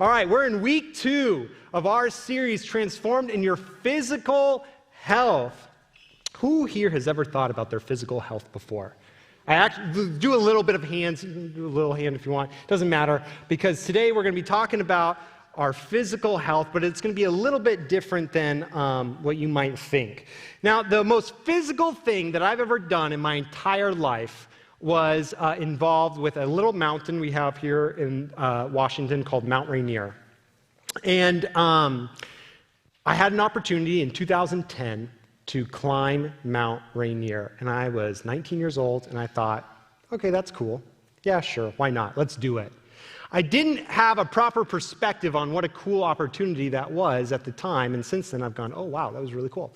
All right, we're in week 2 of our series, Transformed in Your Physical Health. Who here has ever thought about their physical health before? I actually do a little bit of hands. You can do a little hand if you want. Doesn't matter, because today we're going to be talking about our physical health, but it's going to be a little bit different than what you might think. Now, the most physical thing that I've ever done in my entire life was involved with a little mountain we have here in Washington called Mount Rainier. And I had an opportunity in 2010 to climb Mount Rainier. And I was 19 years old, and I thought, okay, that's cool. Yeah, sure, why not? Let's do it. I didn't have a proper perspective on what a cool opportunity that was at the time, and since then I've gone, oh wow, that was really cool.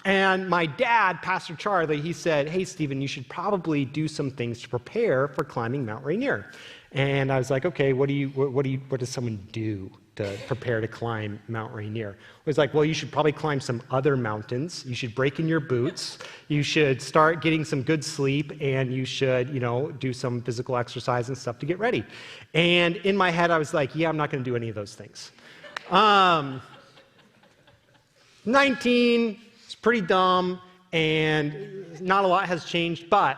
And my dad, Pastor Charlie, he said, hey Stephen, you should probably do some things to prepare for climbing Mount Rainier. And I was like, okay, what does someone do to prepare to climb Mount Rainier? It was like, well, you should probably climb some other mountains. You should break in your boots. You should start getting some good sleep, and you should, do some physical exercise and stuff to get ready. And in my head, I was like, yeah, I'm not going to do any of those things. 19, it's pretty dumb, and not a lot has changed, but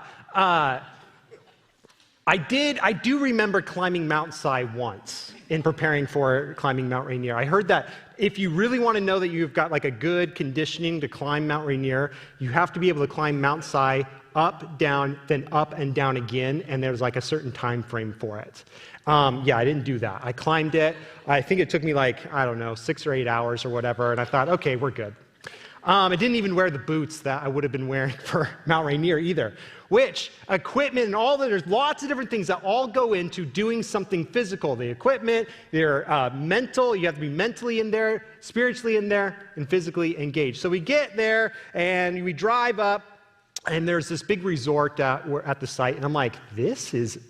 I do remember climbing Mount Si once in preparing for climbing Mount Rainier. I heard that if you really want to know that you've got like a good conditioning to climb Mount Rainier, you have to be able to climb Mount Si up, down, then up and down again, and there's like a certain time frame for it. Yeah, I didn't do that. I climbed it. I think it took me 6 or 8 hours or whatever, and I thought, okay, we're good. I didn't even wear the boots that I would have been wearing for Mount Rainier either. Which equipment and all that, there's lots of different things that all go into doing something physical. The equipment, your mental, you have to be mentally in there, spiritually in there, and physically engaged. So we get there and we drive up, and there's this big resort at the site, and I'm like, this is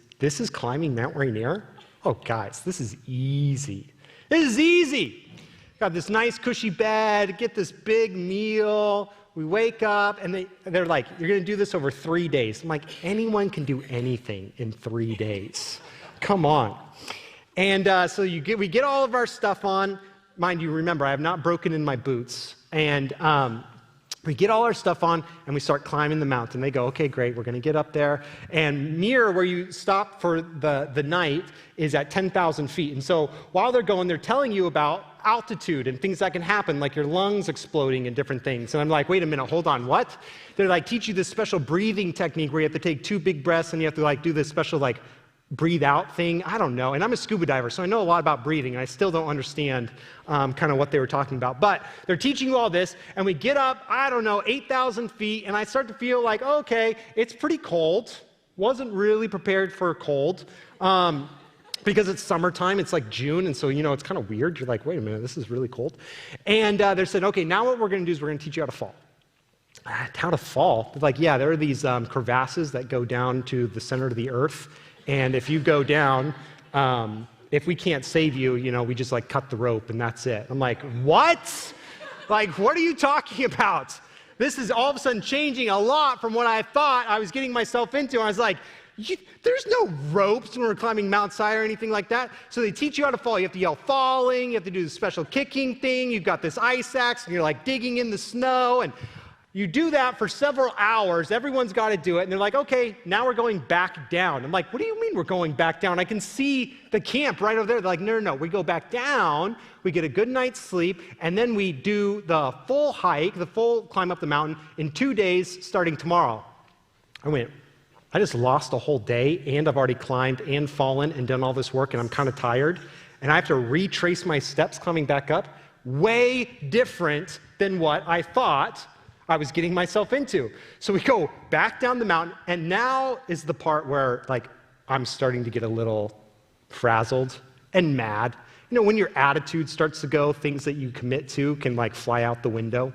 climbing Mount Rainier? Oh guys, this is easy. This is easy. Got this nice cushy bed, get this big meal. We wake up, and they're like, you're going to do this over 3 days. I'm like, anyone can do anything in 3 days. Come on. And so we get all of our stuff on. Mind you, remember, I have not broken in my boots. And we get all our stuff on, and we start climbing the mountain. They go, okay, great, we're going to get up there. And near where you stop for the night is at 10,000 feet. And so while they're going, they're telling you about altitude and things that can happen, like your lungs exploding and different things. And I'm like, wait a minute, hold on, what? They're like, teach you this special breathing technique where you have to take 2 big breaths, and you have to do this special breathe out thing. I don't know. And I'm a scuba diver, so I know a lot about breathing, and I still don't understand kind of what they were talking about. But they're teaching you all this, and we get up, 8,000 feet, and I start to feel like, okay, it's pretty cold. Wasn't really prepared for cold. Because it's summertime, it's like June, and so, it's kind of weird. You're like, wait a minute, this is really cold. And they said, okay, now what we're going to do is we're going to teach you how to fall. How to fall? They're like, yeah, there are these crevasses that go down to the center of the earth, and if you go down, if we can't save you, we just cut the rope, and that's it. I'm like, what? What are you talking about? This is all of a sudden changing a lot from what I thought I was getting myself into. I was like, there's no ropes when we're climbing Mount Si or anything like that. So they teach you how to fall. You have to yell falling. You have to do the special kicking thing. You've got this ice axe, and you're digging in the snow. And you do that for several hours. Everyone's got to do it. And they're like, okay, now we're going back down. I'm like, what do you mean we're going back down? I can see the camp right over there. They're like, no. We go back down. We get a good night's sleep. And then we do the full hike, the full climb up the mountain in 2 days starting tomorrow. I went, I just lost a whole day, and I've already climbed and fallen and done all this work, and I'm kind of tired, and I have to retrace my steps coming back up. Way different than what I thought I was getting myself into. So we go back down the mountain, and now is the part where I'm starting to get a little frazzled and mad. When your attitude starts to go, things that you commit to can fly out the window.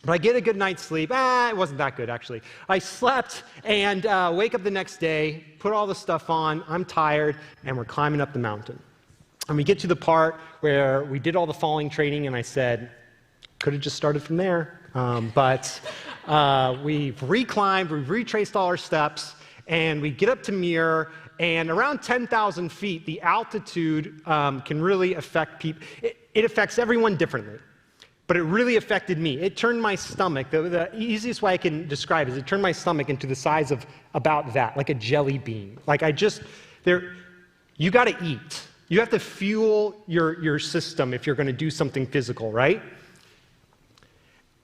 But I get a good night's sleep. It wasn't that good, actually. I slept and wake up the next day, put all the stuff on. I'm tired, and we're climbing up the mountain. And we get to the part where we did all the falling training, and I said, could have just started from there. But we've reclimbed, we've retraced all our steps, and we get up to Muir, and around 10,000 feet, the altitude can really affect people. It affects everyone differently, but it really affected me. It turned my stomach, the easiest way I can describe it is it turned my stomach into the size of about that, like a jelly bean. Like you got to eat. You have to fuel your system if you're going to do something physical, right?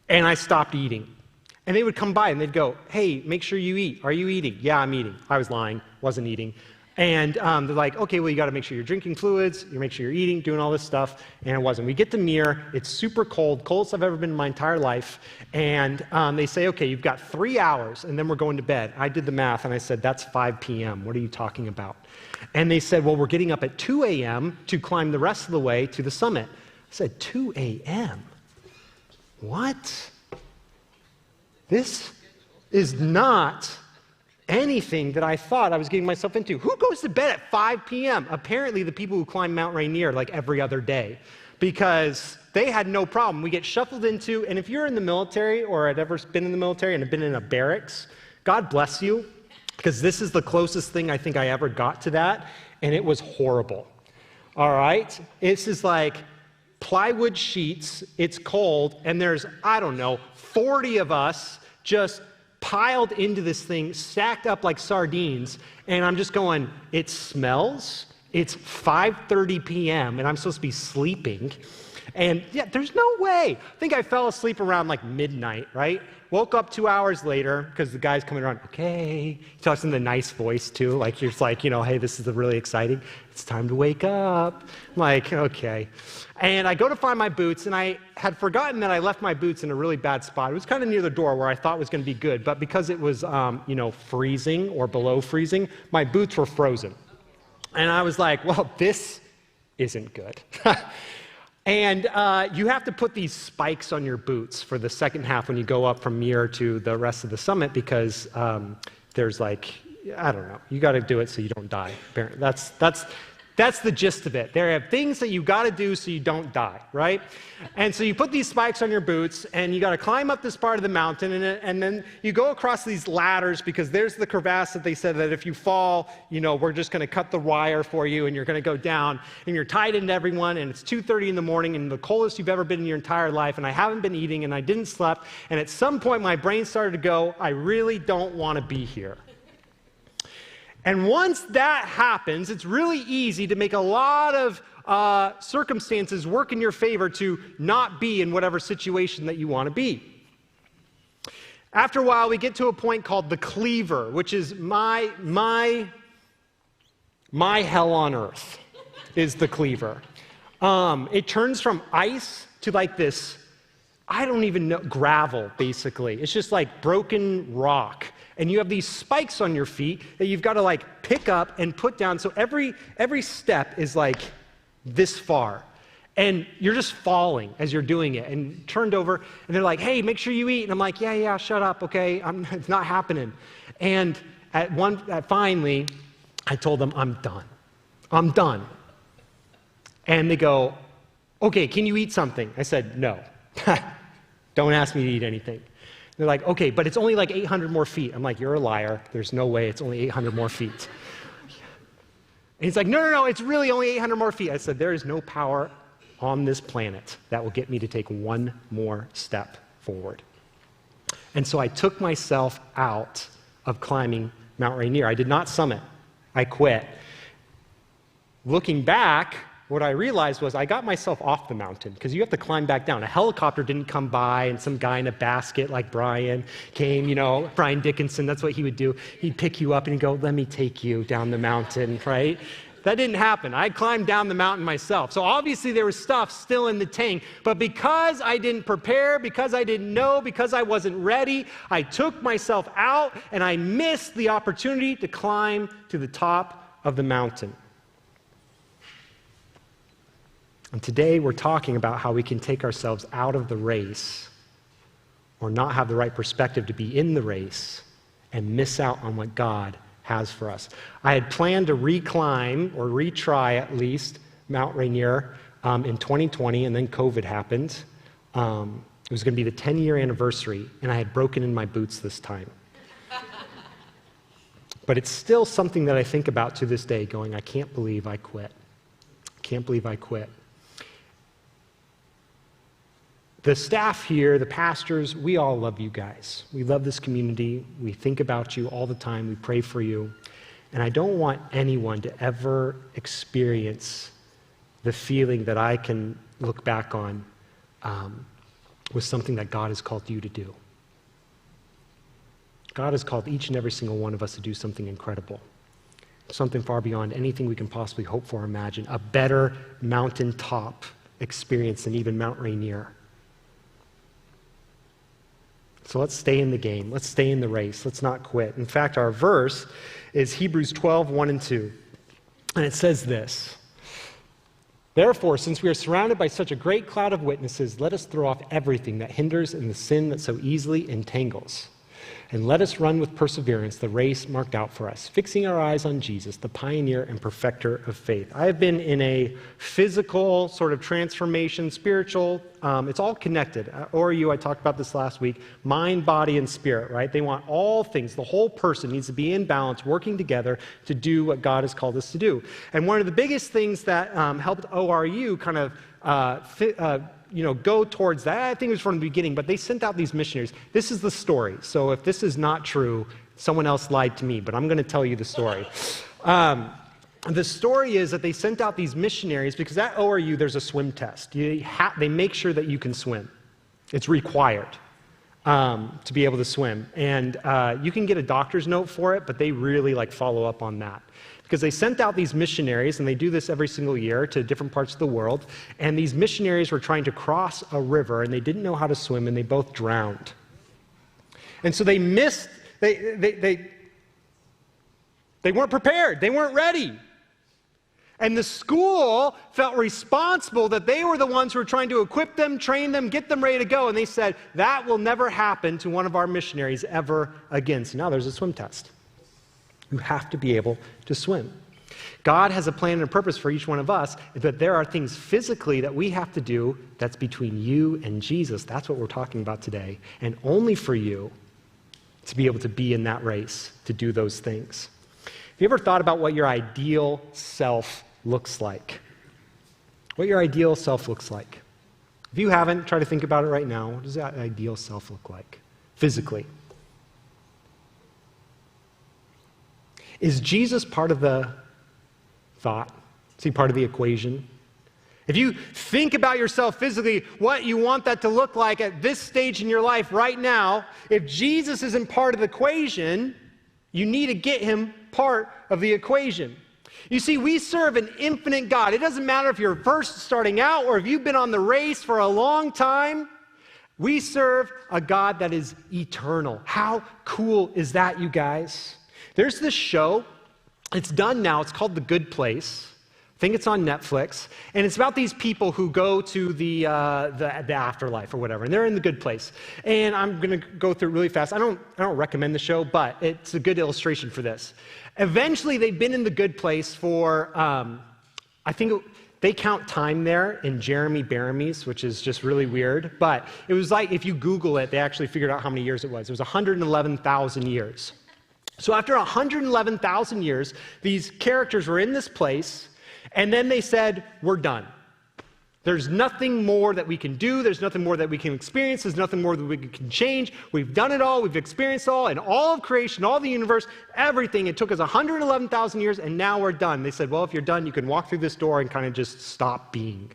And I stopped eating. And they would come by and they'd go, hey, make sure you eat. Are you eating? Yeah, I'm eating. I was lying, wasn't eating. And they're like, okay, well, you got to make sure you're drinking fluids, you make sure you're eating, doing all this stuff. And it wasn't. We get to Mir, it's super cold, coldest I've ever been in my entire life. And they say, okay, you've got 3 hours, and then we're going to bed. I did the math, and I said, that's 5 p.m. What are you talking about? And they said, well, we're getting up at 2 a.m. to climb the rest of the way to the summit. I said, 2 a.m.? What? This is not anything that I thought I was getting myself into. Who goes to bed at 5 p.m.? Apparently the people who climb Mount Rainier like every other day, because they had no problem. We get shuffled into, and if you're in the military or had ever been in the military and have been in a barracks, God bless you, because this is the closest thing I think I ever got to that, and it was horrible. All right? This is like plywood sheets, it's cold, and there's, I don't know, 40 of us just piled into this thing, stacked up like sardines, and I'm just going, it smells, it's 5:30 p.m., and I'm supposed to be sleeping, and yeah, there's no way. I think I fell asleep around like midnight, right? Woke up 2 hours later, because the guy's coming around, okay, he talks in the nice voice too, like you're just like, you know, hey, this is really exciting, it's time to wake up. I'm like, okay. And I go to find my boots, and I had forgotten that I left my boots in a really bad spot. It was kind of near the door where I thought was going to be good, but because it was, freezing or below freezing, my boots were frozen. And I was like, well, this isn't good. And you have to put these spikes on your boots for the second half when you go up from Mir to the rest of the summit, because there's like, I don't know, you got to do it so you don't die. Apparently, that's the gist of it. There are things that you got to do so you don't die, right? And so you put these spikes on your boots, and you got to climb up this part of the mountain, and then you go across these ladders, because there's the crevasse that they said that if you fall, you know, we're just going to cut the wire for you, and you're going to go down, and you're tied into everyone, and it's 2:30 in the morning, and the coldest you've ever been in your entire life, and I haven't been eating, and I didn't sleep, and at some point my brain started to go, I really don't want to be here. And once that happens, it's really easy to make a lot of circumstances work in your favor to not be in whatever situation that you want to be. After a while, we get to a point called the cleaver, which is my hell on earth, is the cleaver. It turns from ice to like this, I don't even know, gravel, basically. It's just like broken rock. And you have these spikes on your feet that you've got to like pick up and put down. So every step is like this far. And you're just falling as you're doing it, and turned over, and they're like, hey, make sure you eat. And I'm like, yeah, shut up, okay? It's not happening. And finally, I told them, I'm done. And they go, okay, can you eat something? I said, no. Don't ask me to eat anything. They're like, okay, but it's only like 800 more feet. I'm like, you're a liar. There's no way it's only 800 more feet. And he's like, no, it's really only 800 more feet. I said, there is no power on this planet that will get me to take one more step forward. And so I took myself out of climbing Mount Rainier. I did not summit. I quit. Looking back, what I realized was I got myself off the mountain, because you have to climb back down. A helicopter didn't come by, and some guy in a basket like Brian came, you know, Brian Dickinson, that's what he would do. He'd pick you up and he'd go, let me take you down the mountain, right? That didn't happen. I climbed down the mountain myself. So obviously there was stuff still in the tank, but because I didn't prepare, because I didn't know, because I wasn't ready, I took myself out, and I missed the opportunity to climb to the top of the mountain. And today we're talking about how we can take ourselves out of the race, or not have the right perspective to be in the race, and miss out on what God has for us. I had planned to reclimb, or retry at least, Mount Rainier in 2020, and then COVID happened. It was going to be the 10-year anniversary, and I had broken in my boots this time. But it's still something that I think about to this day, going, I can't believe I quit. I can't believe I quit. The staff here, the pastors, we all love you guys. We love this community. We think about you all the time. We pray for you. And I don't want anyone to ever experience the feeling that I can look back on with something that God has called you to do. God has called each and every single one of us to do something incredible, something far beyond anything we can possibly hope for or imagine, a better mountaintop experience than even Mount Rainier. So let's stay in the game. Let's stay in the race. Let's not quit. In fact, our verse is Hebrews 12, 1 and 2. And it says this: "Therefore, since we are surrounded by such a great cloud of witnesses, let us throw off everything that hinders and the sin that so easily entangles. And let us run with perseverance the race marked out for us, fixing our eyes on Jesus, the pioneer and perfecter of faith." I have been in a physical sort of transformation, spiritual, it's all connected. I talked about this last week, mind, body, and spirit, right? They want all things. The whole person needs to be in balance, working together to do what God has called us to do. And one of the biggest things that helped ORU kind of go towards that, I think it was from the beginning, but they sent out these missionaries. This is the story. So if this is not true, someone else lied to me, but I'm going to tell you the story. The story is that they sent out these missionaries because at ORU there's a swim test. They make sure that you can swim. It's required to be able to swim. And you can get a doctor's note for it, but they really follow up on that. Because they sent out these missionaries, and they do this every single year to different parts of the world, and these missionaries were trying to cross a river, and they didn't know how to swim, and they both drowned. And so they weren't prepared. They weren't ready. And the school felt responsible that they were the ones who were trying to equip them, train them, get them ready to go, and they said, that will never happen to one of our missionaries ever again. So now there's a swim test. You have to be able to swim. God has a plan and a purpose for each one of us, but there are things physically that we have to do that's between you and Jesus. That's what we're talking about today. And only for you to be able to be in that race, to do those things. Have you ever thought about what your ideal self looks like? What your ideal self looks like? If you haven't, try to think about it right now. What does that ideal self look like physically? Is Jesus part of the thought? Is he part of the equation? If you think about yourself physically, what you want that to look like at this stage in your life right now, if Jesus isn't part of the equation, you need to get him part of the equation. You see, we serve an infinite God. It doesn't matter if you're first starting out or if you've been on the race for a long time. We serve a God that is eternal. How cool is that, you guys? There's this show, it's done now, it's called The Good Place. I think it's on Netflix, and it's about these people who go to the afterlife or whatever, and they're in the good place. And I'm going to go through it really fast. I don't recommend the show, but it's a good illustration for this. Eventually, they've been in the good place for, I think they count time there in Jeremy Bearimy, which is just really weird. But it was like, if you Google it, they actually figured out how many years it was. It was 111,000 years. So after 111,000 years, these characters were in this place, and then they said, we're done. There's nothing more that we can do. There's nothing more that we can experience. There's nothing more that we can change. We've done it all. We've experienced it all. And all of creation, all the universe, everything. It took us 111,000 years, and now we're done. They said, well, if you're done, you can walk through this door and kind of just stop being.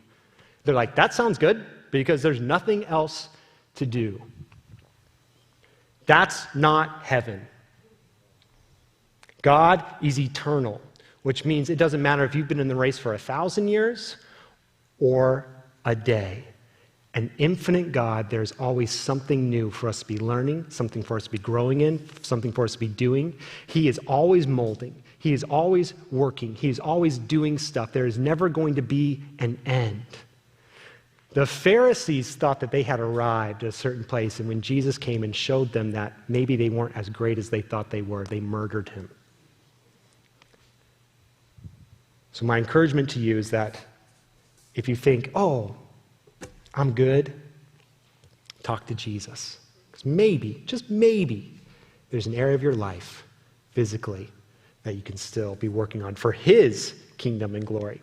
They're like, that sounds good, because there's nothing else to do. That's not heaven. God is eternal, which means it doesn't matter if you've been in the race for 1,000 years or a day. An infinite God, there's always something new for us to be learning, something for us to be growing in, something for us to be doing. He is always molding. He is always working. He is always doing stuff. There is never going to be an end. The Pharisees thought that they had arrived at a certain place, and when Jesus came and showed them that maybe they weren't as great as they thought they were, they murdered him. So my encouragement to you is that if you think, oh, I'm good, talk to Jesus. Because maybe, just maybe, there's an area of your life, physically, that you can still be working on for his kingdom and glory.